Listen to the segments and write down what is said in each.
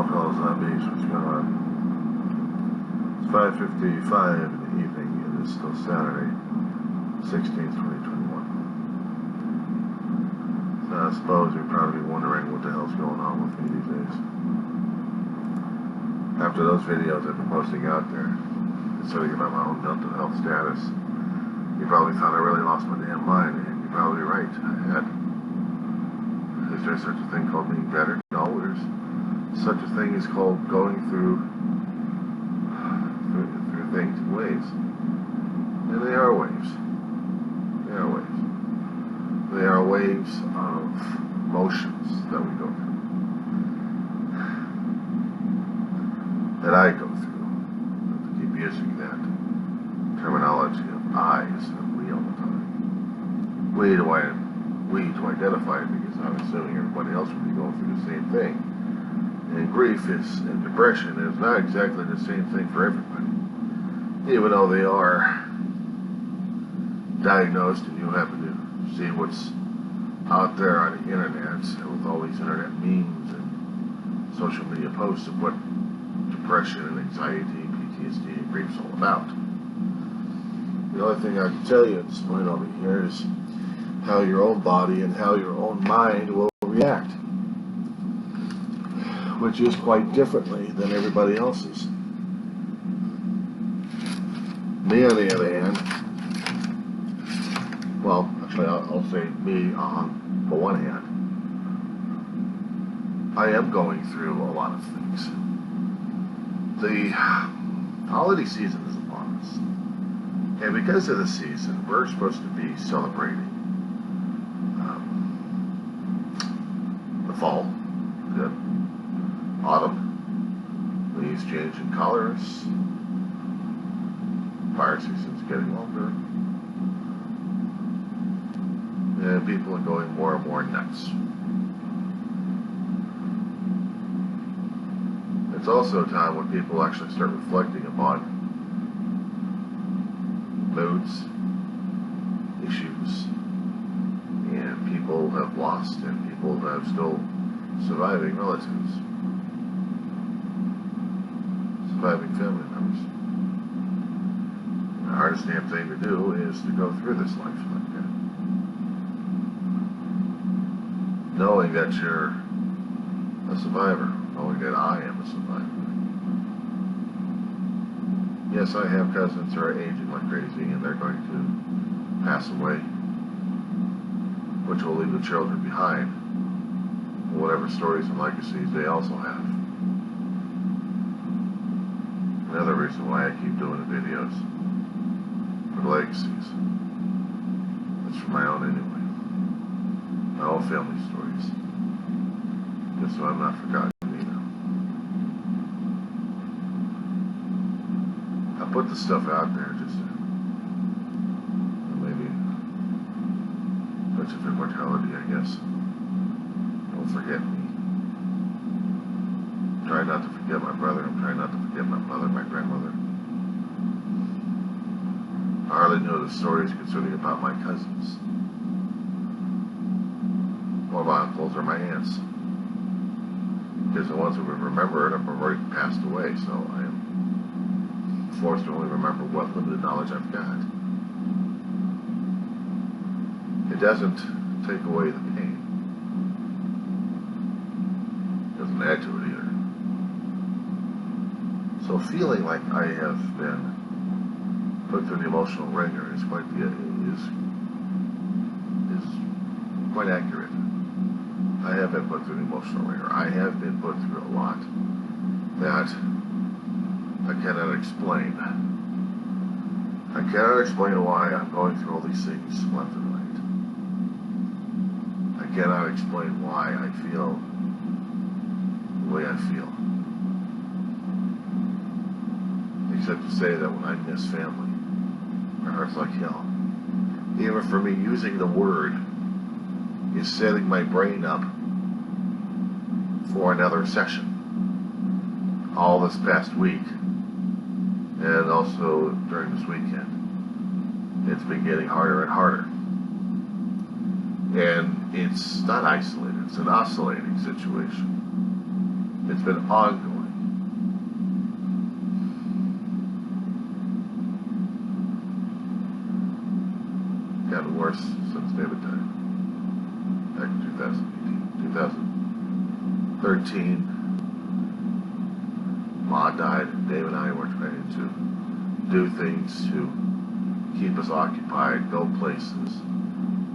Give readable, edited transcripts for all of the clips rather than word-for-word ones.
Hello, fellow zombies. What's going on? It's 5:55 in the evening. It is still Saturday, 16th, 2021. So I suppose you're probably wondering what the hell's going on with me these days. After those videos I've been posting out there, considering about my own mental health status, you probably thought I really lost my damn mind, and you're probably right. I had. Is there such a thing called being better? No, there's such a thing is called going through things in waves. And they are waves. They are waves. They are waves of emotions that we go through. That I go through. I have to keep using that terminology of I's and we all the time. We to identify it because I'm assuming everybody else would be going through the same thing. And grief and depression is not exactly the same thing for everybody. Even though they are diagnosed and you happen to see what's out there on the internet with all these internet memes and social media posts of what depression and anxiety, PTSD, and grief is all about. The only thing I can tell you at this point over here is how your own body and how your own mind will react, which is quite differently than everybody else's. Me, on the other hand, well, actually, I'll say me on the one hand, I am going through a lot of things. The holiday season is upon us, and because of the season, we're supposed to be celebrating the fall, the autumn, leaves changing colors, fire season's getting longer, and people are going more and more nuts. It's also a time when people actually start reflecting upon moods, issues, and people have lost and people have still surviving relatives, surviving family members. The hardest damn thing to do is to go through this life like that. Knowing that you're a survivor, knowing that I am a survivor. Yes, I have cousins who are aging like crazy and they're going to pass away, which will leave the children behind whatever stories and legacies they also have. Another reason why I keep doing the videos for the legacies. It's for my own anyway. My own family stories. Just so I'm not forgotten either. I put the stuff out there just to maybe touch of immortality, I guess. Don't forget me. Try not to forget my brother. I'm trying not to forget my mother, my grandmother. I hardly know the stories concerning about my cousins, or my uncles, or my aunts. Because the ones who remember it have already passed away, so I am forced to only remember what limited knowledge I've got. It doesn't take away the pain. It doesn't add to it either. So feeling like I have been put through the emotional ringer is quite accurate. I have been put through the emotional ringer. I have been put through a lot that I cannot explain. I cannot explain why I'm going through all these things left and right. I cannot explain why I feel the way I feel. Except to say that when I miss family, my heart's like hell. Even for me, using the word is setting my brain up for another session. All this past week, and also during this weekend, it's been getting harder and harder. And it's not isolated, it's an oscillating situation. It's been ongoing. Gotten worse since David died. Back in 2013, Ma died, and Dave and I were trying to do things to keep us occupied, go places,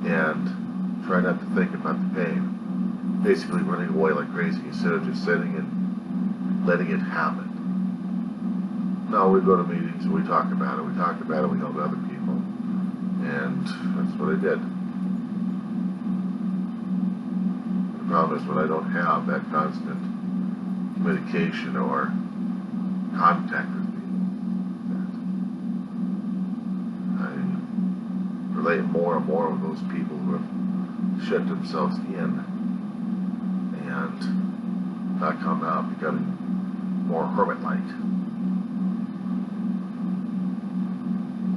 and try not to think about the pain. Basically running away like crazy instead of just sitting and letting it happen. No, we go to meetings and we talk about it. We talk about it, we help other people. And that's what I did. The problem is when I don't have that constant communication or contact with people, that I relate more and more with those people who have shut themselves in and not come out, becoming more hermit-like.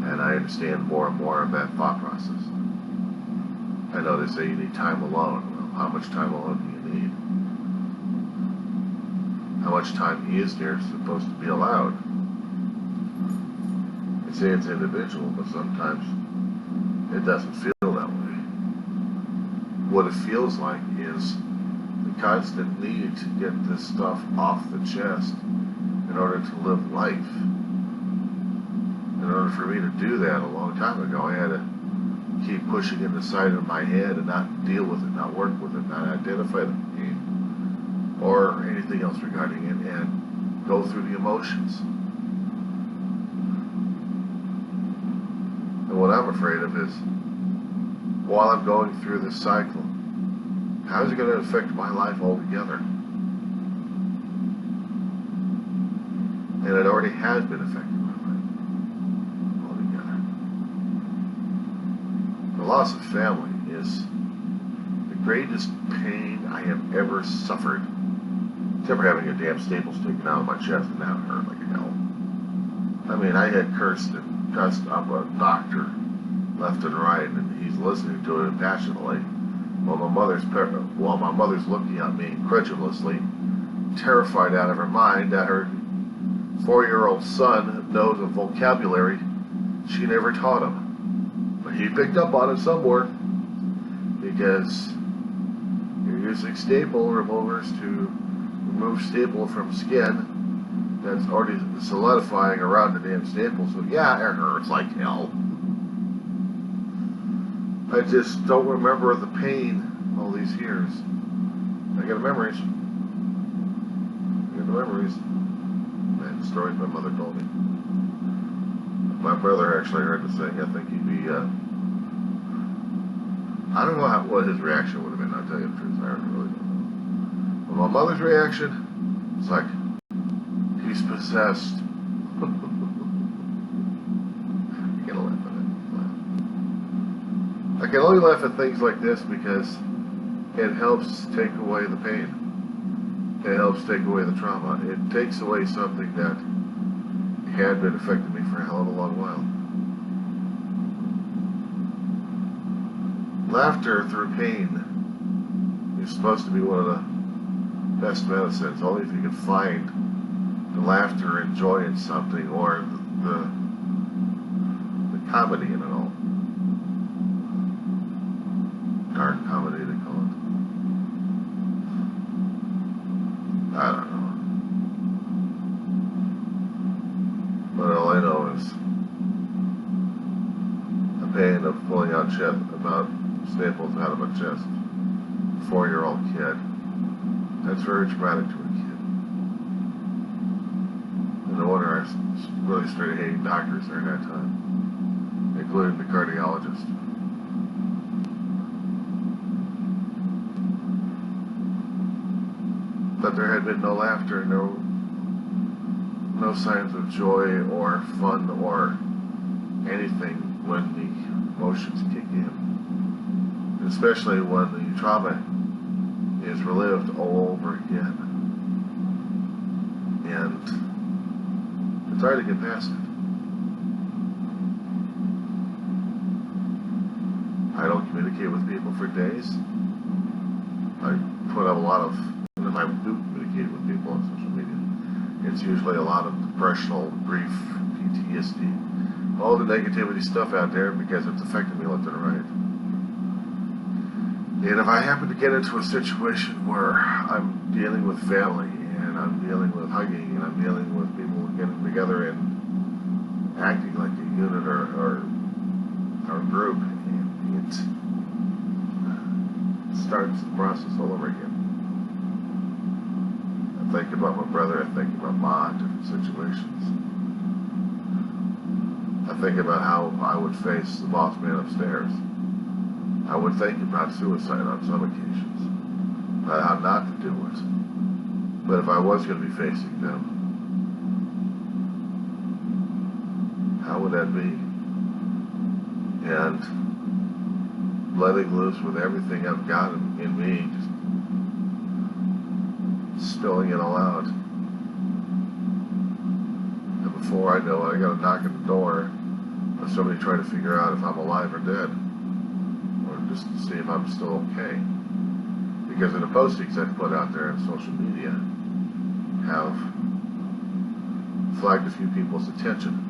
And I understand more and more of that thought process. I know they say you need time alone. Well, how much time alone do you need? How much time is there supposed to be allowed? They say it's individual, but sometimes it doesn't feel that way. What it feels like is the constant need to get this stuff off the chest in order to live life. In order for me to do that a long time ago, I had to keep pushing it inside of my head and not deal with it, not work with it, not identify the pain or anything else regarding it, and go through the emotions. And what I'm afraid of is, while I'm going through this cycle, how is it going to affect my life altogether? And it already has been affecting my life altogether. The loss of family is the greatest pain I have ever suffered. Except for having a damn staples taken out of my chest, and that hurt like hell. I mean, I had cursed and cussed up a doctor left and right, and he's listening to it passionately, while my mother's looking at me incredulously, terrified out of her mind that her 4-year-old son knows a vocabulary she never taught him. But he picked up on it somewhere, because you're using staple removers to remove staple from skin that's already solidifying around the damn staple. So yeah, it hurts like hell. I just don't remember the pain all these years. I got memories. And stories my mother told me. My brother actually heard the thing. I think he'd be, I don't know what his reaction would have been, I'll tell you the truth. I really don't know. But my mother's reaction, it's like, he's possessed. You gotta laugh at it. I can only laugh at things like this because it helps take away the pain. It helps take away the trauma. It takes away something that had been affecting me for a hell of a long while. Laughter through pain is supposed to be one of the best medicines, only if you can find the laughter and joy in something, or the comedy in it all. Dark comedy, they call it. I don't know. But all I know is the pain of pulling out shit about staples out of my chest. 4-year-old kid. That's very traumatic to a kid. And no wonder I really started hating doctors during that time, including the cardiologist. But there had been no laughter, no signs of joy or fun or anything when the emotions kick in. Especially when the trauma is relived all over again. And it's hard to get past it. I don't communicate with people for days. I put up a lot of, and if I do communicate with people, It's usually a lot of depressional, grief, PTSD, all the negativity stuff out there because it's affected me left and right. And if I happen to get into a situation where I'm dealing with family and I'm dealing with hugging and I'm dealing with people getting together and acting like a unit or a group, and it starts the process all over again. I think about my brother, I think about Ma in different situations. I think about how I would face the boss man upstairs. I would think about suicide on some occasions, about how not to do it. But if I was going to be facing them, how would that be? And letting loose with everything I've got in me, just spilling it all out. And before I know it, I got a knock at the door of somebody trying to figure out if I'm alive or dead, or just to see if I'm still okay. Because of the postings I've put out there on social media have flagged a few people's attention.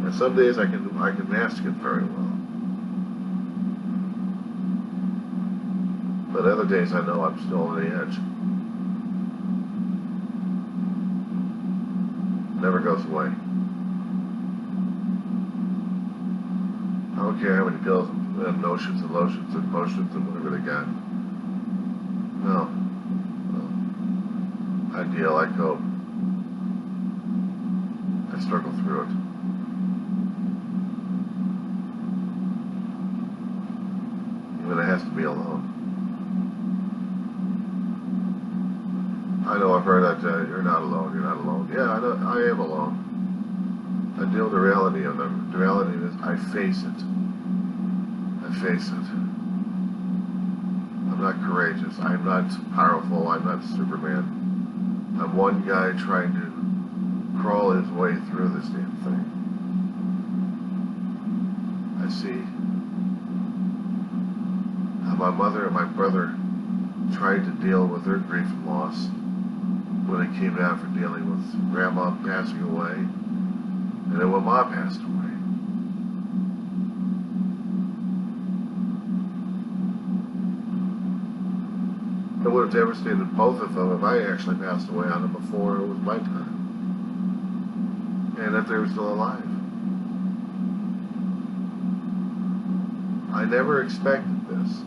And some days I can mask it very well. But other days I know I'm still on the edge. Never goes away. I don't care how many pills and notions and lotions and potions and whatever they got. No. I deal, I cope. I struggle through it. Even it has to be alone. I know I've heard that you're not alone, you're not alone. Yeah, I am alone. I deal with the reality of them. The reality is I face it. I face it. I'm not courageous. I'm not powerful. I'm not Superman. I'm one guy trying to crawl his way through this damn thing. I see how my mother and my brother tried to deal with their grief and loss when it came down for dealing with Grandma passing away, and then when Ma passed away. It would have devastated both of them if I actually passed away on them before it was my time, and if they were still alive. I never expected this.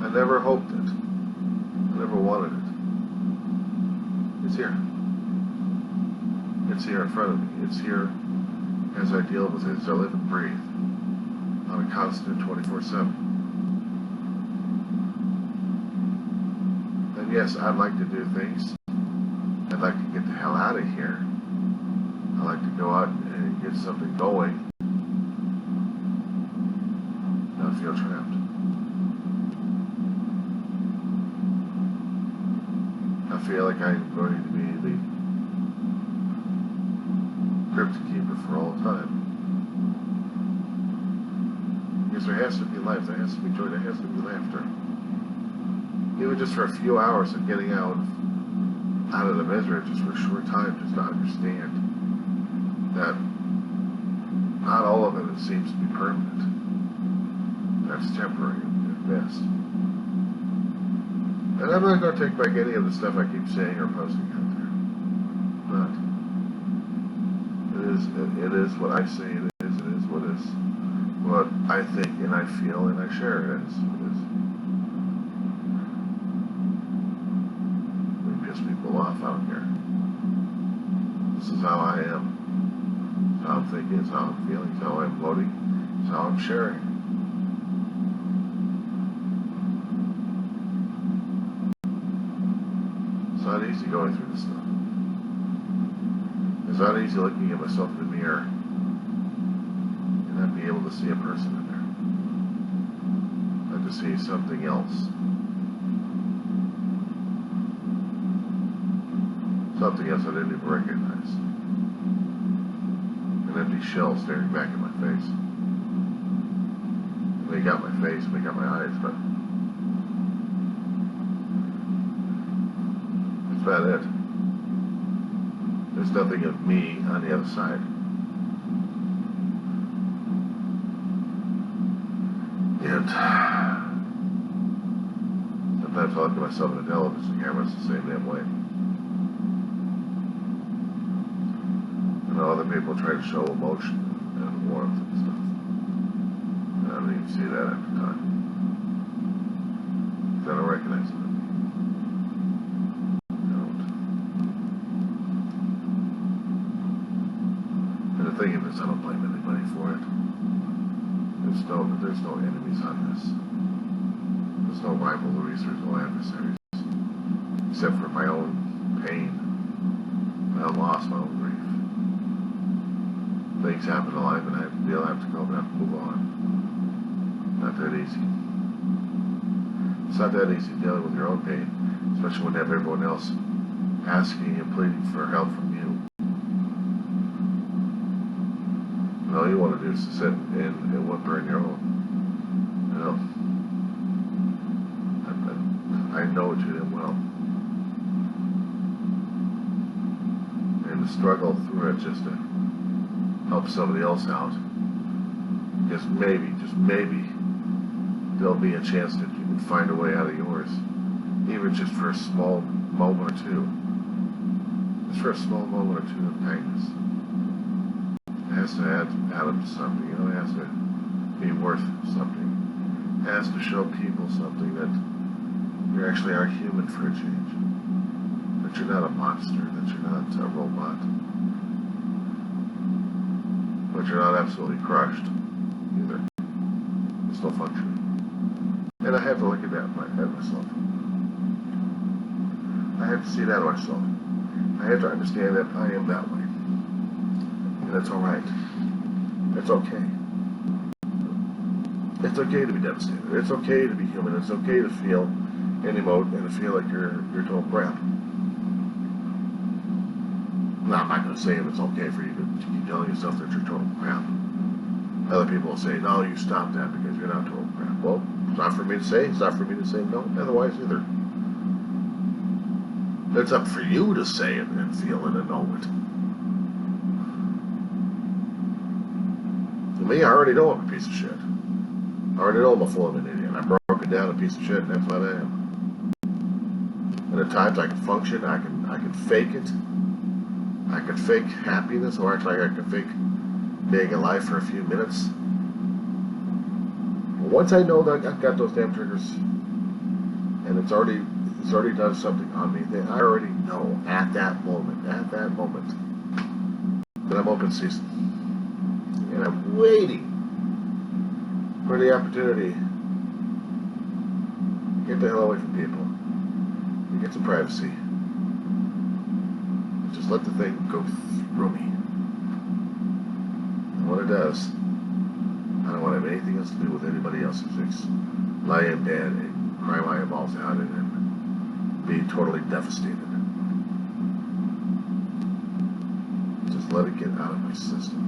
I never hoped it. I never wanted it. It's here. It's here in front of me. It's here as I deal with it, as I live and breathe on a constant 24/7. And yes, I'd like to do things. I'd like to get the hell out of here. I'd like to go out and get something going. Not feel trapped. I feel like I'm going to be the crypt keeper for all time. Because there has to be life, there has to be joy, there has to be laughter. Even just for a few hours of getting out of the misery, just for a short time, just to understand that not all of it seems to be permanent. That's temporary at best. And I'm not going to take back any of the stuff I keep saying or posting out there. But it is what I say it is what I think and I feel and I share it as. We piss people off out here. This is how I am. It's how I'm thinking, it's how I'm feeling, it's how I'm voting, it's how I'm sharing. It's not easy going through this stuff. It's not easy looking at myself in the mirror and not be able to see a person in there. Not to see something else. Something else I didn't even recognize. An empty shell staring back at my face. And they got my face and they got my eyes, but about it. There's nothing of me on the other side. And sometimes I look at myself in the television camera, it's the same damn way. And other people try to show emotion and warmth and stuff. And I don't even see that at the time. I don't recognize it. I don't. And the thing is, I don't blame anybody for it. There's no enemies on this. There's no rivalries, there's no adversaries. Except for my own pain, my own loss, my own grief. Things happen in life and I have to deal, I have to go, and I have to move on. Not that easy. It's not that easy dealing with your own pain, especially when you have everyone else asking and pleading for help from you. And all you want to do is to sit and whimper in your own. You know? I know it too damn well. And to struggle through it just to help somebody else out. Just maybe, there'll be a chance that you can find a way out of yours. Even just for a small moment or two. Just for a small moment or two of kindness. It has to add up to something, you know, it has to be worth something. It has to show people something that you actually are human for a change. That you're not a monster, that you're not a robot. But you're not absolutely crushed either. You're still functioning. And I have to look at that at myself. I have to see that myself. I have to understand that I am that way. And that's alright. It's okay. It's okay to be devastated. It's okay to be human. It's okay to feel and emote and to feel like you're total crap. Now, I'm not going to say if it's okay for you to keep telling yourself that you're total crap. Other people will say, no, you stop that because you're not total crap. Well, it's not for me to say. It's not for me to say no. Otherwise, either. It's up for you to say it and feel it and know it. To me, I already know I'm a piece of shit. I already know I'm a fool of an idiot. I'm broken down a piece of shit, and that's what I am. And at times I can function, I can fake it. I can fake happiness, or act like I can fake being alive for a few minutes. But once I know that I've got those damn triggers, and it's already done something on me, then I already know at that moment, that I'm open season. And I'm waiting for the opportunity to get the hell away from people and get some privacy. Just let the thing go through me. And when it does, I don't want to have anything else to do with anybody else. Just lie in bed and cry my eyeballs out and be totally devastated. Just let it get out of my system.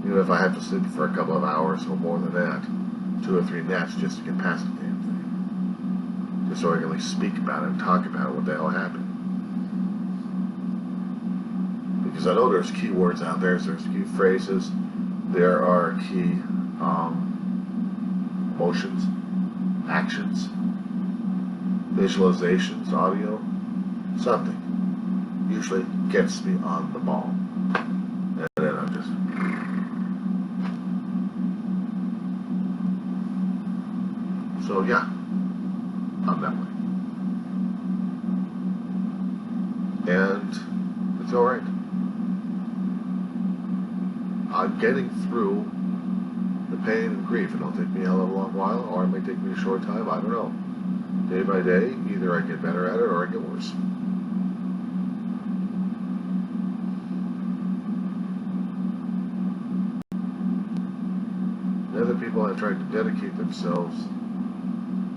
Even if I have to sleep for a couple of hours or more than that, 2 or 3 naps just to get past the damn thing. Just so I can at least speak about it and talk about what the hell happened. Because I know there's key words out there, there's key phrases, there are key emotions, actions, visualizations, audio, something usually gets me on the ball. And then I'm just... So yeah, I'm that way. And it's alright. I'm getting through the pain and grief. It'll take me a long while, or it may take me a short time, I don't know. Day by day, either I get better at it or I get worse. And other people have tried to dedicate themselves,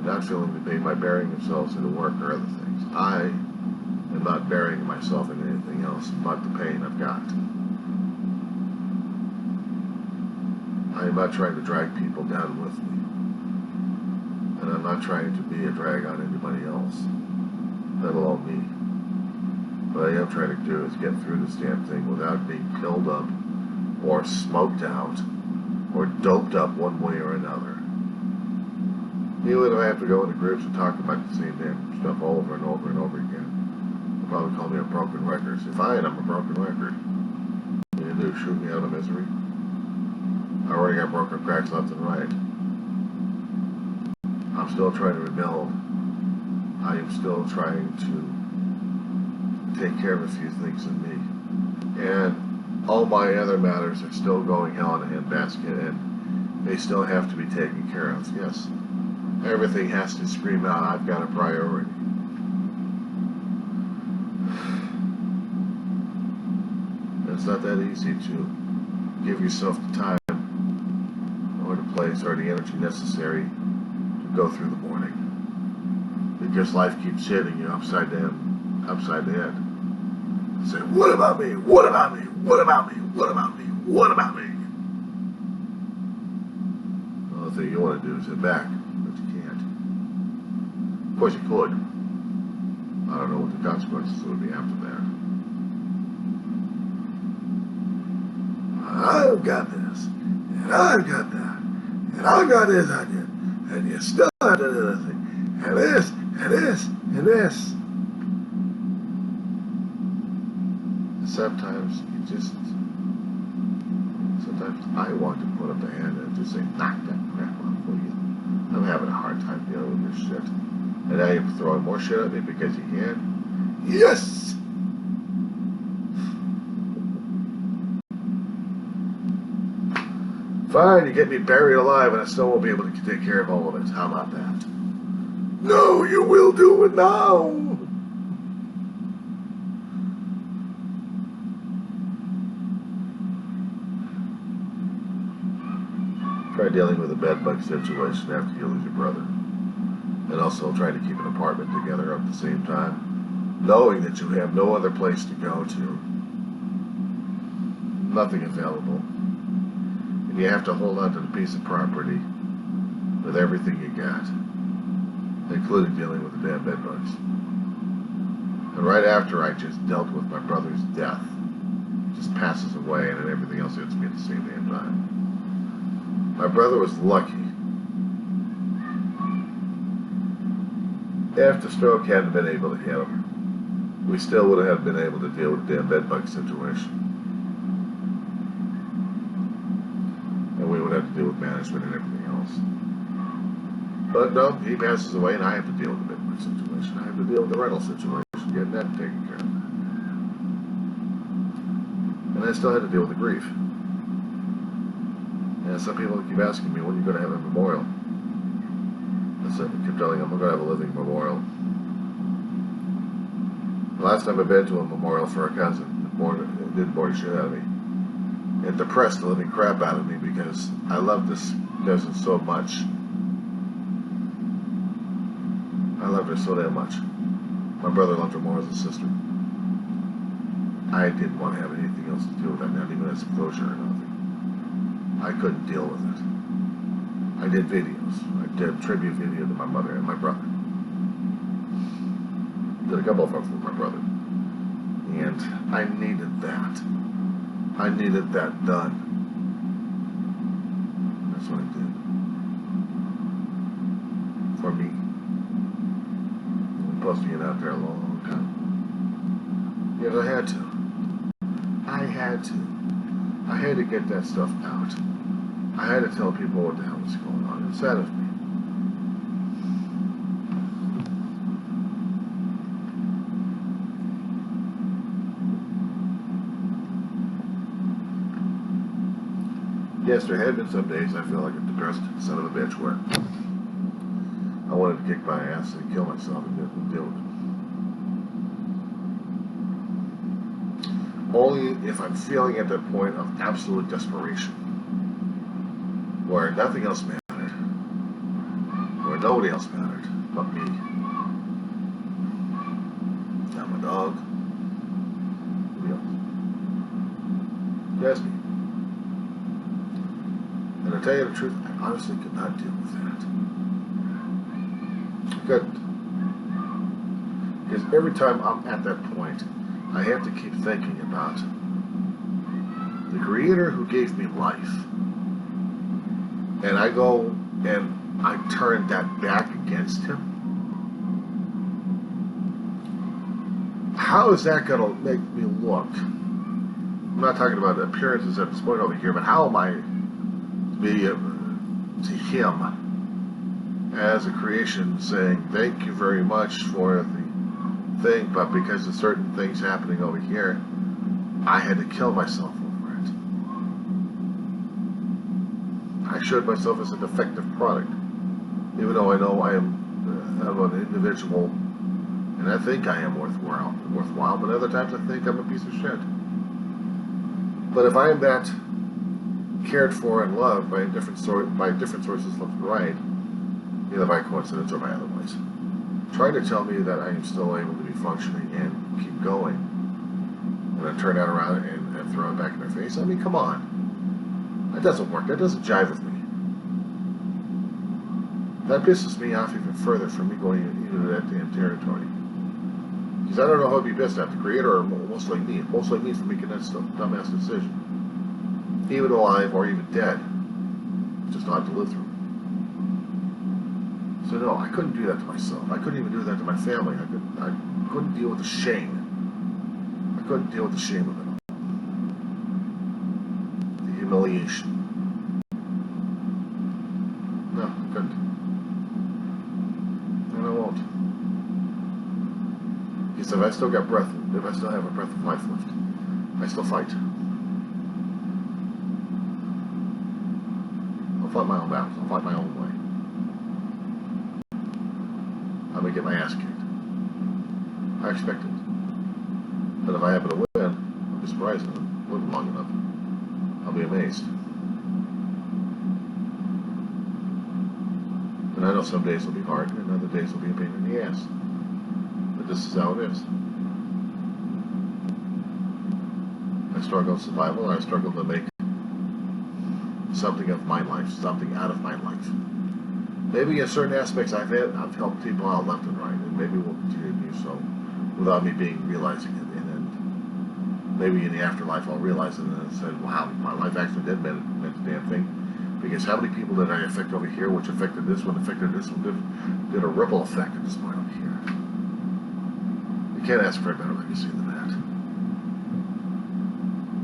not feeling the pain by burying themselves into work or other things. I am not burying myself in anything else but the pain I've got. I am not trying to drag people down with me. And I'm not trying to be a drag on anybody else. let alone me. What I am trying to do is get through this damn thing without being pilled up or smoked out or doped up one way or another. Even if I have to go into groups and talk about the same damn stuff all over and over and over again, they'll probably call me a broken record. So fine, I'm a broken record. What you do, shoot me out of misery? I already got broken cracks left and right. I'm still trying to rebuild. I am still trying to take care of a few things in me. And all my other matters are still going hell in a handbasket, and they still have to be taken care of. Yes, everything has to scream out, I've got a priority. It's not that easy to give yourself the time or the place or the energy necessary to go through the morning, because life keeps hitting you upside the head. Say, what about me? What about me? What about me? What about me? What about me? The only thing you want to do is sit back, but you can't. Of course you could. I don't know what the consequences would be after that. I've got this, and I've got that, and I've got this idea, and you still have to do this thing, and this, and this, and this. Sometimes I want to put up a hand and just say, knock that crap off, will you? I'm having a hard time dealing with your shit. And now you're throwing more shit at me because you can? Yes! Fine, you get me buried alive and I still won't be able to take care of all of it. How about that? No, you will do it now! Try dealing with a bed bug situation after you lose your brother. And also try to keep an apartment together at the same time, knowing that you have no other place to go to. Nothing available. And you have to hold on to the piece of property with everything you got, including dealing with the damn bed bugs. And right after I just dealt with my brother's death, it just passes away and then everything else hits me at the same damn time. My brother was lucky. If the stroke hadn't been able to hit him, we still would have been able to deal with the damn bed bug situation. And we would have to deal with management and everything else. But no, he passes away and I have to deal with the bed bug situation. I have to deal with the rental situation, getting that taken care of. And I still had to deal with the grief. And some people keep asking me, when are you going to have a memorial? I said, I keep telling them, I'm going to have a living memorial. The last time I've been to a memorial for a cousin, it didn't bore the shit out of me. It depressed the living crap out of me because I love this cousin so much. I loved her so damn much. My brother loved her more as a sister. I didn't want to have anything else to do with that, not even as closure or nothing. I couldn't deal with it. I did videos. I did a tribute video to my mother and my brother. Did a couple of them with my brother. And I needed that. I needed that done. That's what I did. For me. I've been posting it out there a long time. Yes, I had to. I had to get that stuff out. I had to tell people what the hell was going on inside of me. Yes, there had been some days I feel like a depressed son of a bitch where I wanted to kick my ass and kill myself and deal with it. Only if I'm feeling at that point of absolute desperation, where nothing else mattered, where nobody else mattered but me. Not my dog. Nobody else. Just me. And to tell you the truth, I honestly could not deal with that. I couldn't. Because every time I'm at that point, I have to keep thinking about the Creator who gave me life. And I go and I turn that back against Him. How is that going to make me look? I'm not talking about appearances at this point over here, but how am I to be to Him as a creation saying, thank you very much for the thing, but because of certain things happening over here, I had to kill myself over it. I showed myself as a defective product, even though I know I am an individual, and I think I am worthwhile, but other times I think I'm a piece of shit. But if I am that cared for and loved by different sources left and right, either by coincidence or by other ways, trying to tell me that I am still able to be functioning and keep going, and I turn that around and throw it back in their face, I mean, come on. That doesn't work. That doesn't jive with me. That pisses me off even further from me going into that damn territory. Because I don't know who I'd be pissed at, the Creator or mostly me. Mostly me for making that dumbass decision. Even alive or even dead. Just not to live through. So no, I couldn't do that to myself. I couldn't even do that to my family. I couldn't deal with the shame. I couldn't deal with the shame of it all. The humiliation. No, I couldn't. And I won't. Because if I still got breath, if I still have a breath of life left, I still fight. I'll fight my own battles. I'll fight my own way. I'm going to get my ass kicked. I expect it. But if I happen to win, I'll be surprised if I live long enough. I'll be amazed. And I know some days will be hard, and other days will be a pain in the ass. But this is how it is. I struggle with survival, and I struggle to make something of my life, something out of my life. Maybe in certain aspects I've helped people out left and right, and maybe will continue to do so without me realizing it. And then maybe in the afterlife I'll realize it and say, wow, my life actually did meant a damn thing. Because how many people did I affect over here, which affected this one, did a ripple effect at this point over here. You can't ask for a better legacy than that.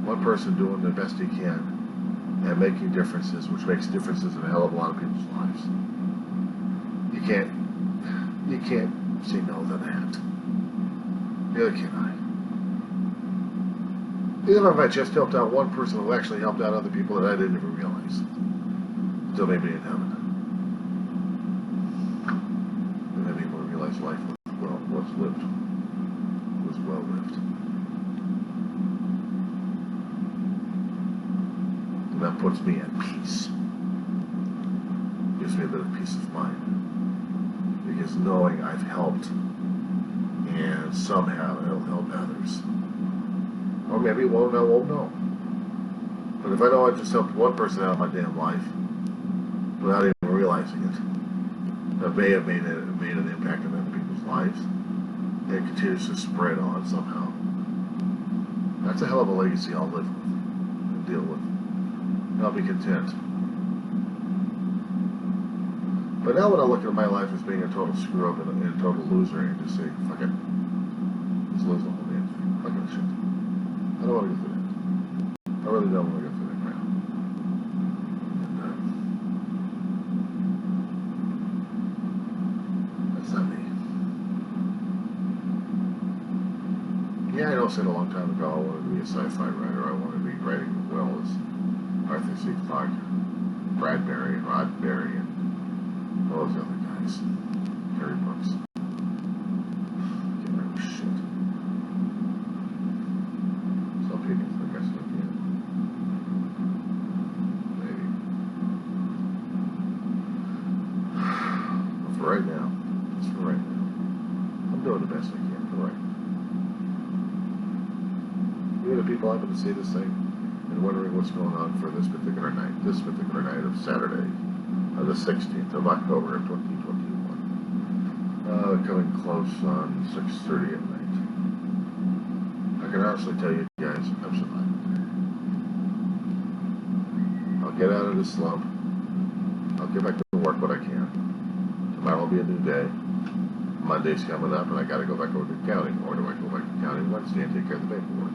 One person doing the best he can and making differences, which makes differences in a hell of a lot of people's lives. You can't say no to that. Neither can I. Even if I just helped out one person who actually helped out other people that I didn't even realize. Until maybe in heaven. And then people realize life was lived. Was well lived. And that puts me at peace. Gives me a bit of peace of mind. Because knowing I've helped and somehow it'll help others. Or maybe it won't, I won't know. But if I know I just helped one person out of my damn life without even realizing it, that may have made an impact on other people's lives, and it continues to spread on somehow. That's a hell of a legacy I'll live with and deal with. And I'll be content. But now when I look at my life as being a total screw-up and a total loser, and just say, fuck it. Let's lose the whole damn thing. Fuck it, shit. I don't want to go through that. I really don't want to go through that crap. And, that's not me. Yeah, I know I said a long time ago I wanted to be a sci-fi writer. I wanted to be writing as well as Arthur C. Clarke, Bradbury, and Roddenberry, and all those other guys. Harry Brooks. Get rid of shit. Some people think I still can. Maybe. But for right now, just for right now, I'm doing the best I can for right now. Even if people happen to see this thing and wondering what's going on for this particular night of Saturday, the 16th of October of 2021. Coming close on 6:30 at night. I can honestly tell you guys, I'm surviving. I'll get out of this slump. I'll get back to work what I can. Tomorrow will be a new day. Monday's coming up, and I got to go back over to county. Or do I go back to county Wednesday and take care of the paperwork?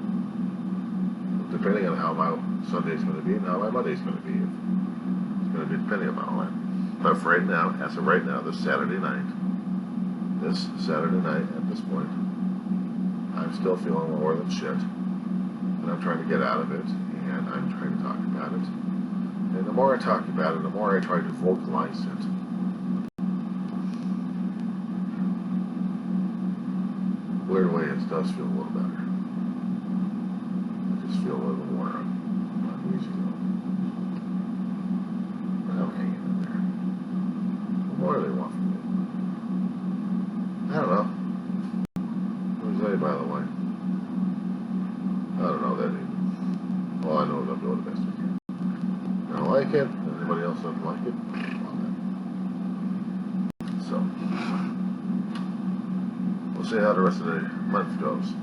Depending on how my Sunday's going to be and how my Monday's going to be. It's going to be depending on all that. But for right now, as of right now, this Saturday night at this point, I'm still feeling more than shit. And I'm trying to get out of it, and I'm trying to talk about it. And the more I talk about it, the more I try to vocalize it. Weird way, it does feel a little better. I just feel a little more uneasy though. But I'm hanging in there. What more do they want from me? I don't know. Who's they, by the way? I don't know that either. All I know is I'm doing the best I can. I don't like it. Anybody else doesn't like it? So, we'll see how the rest of the month goes.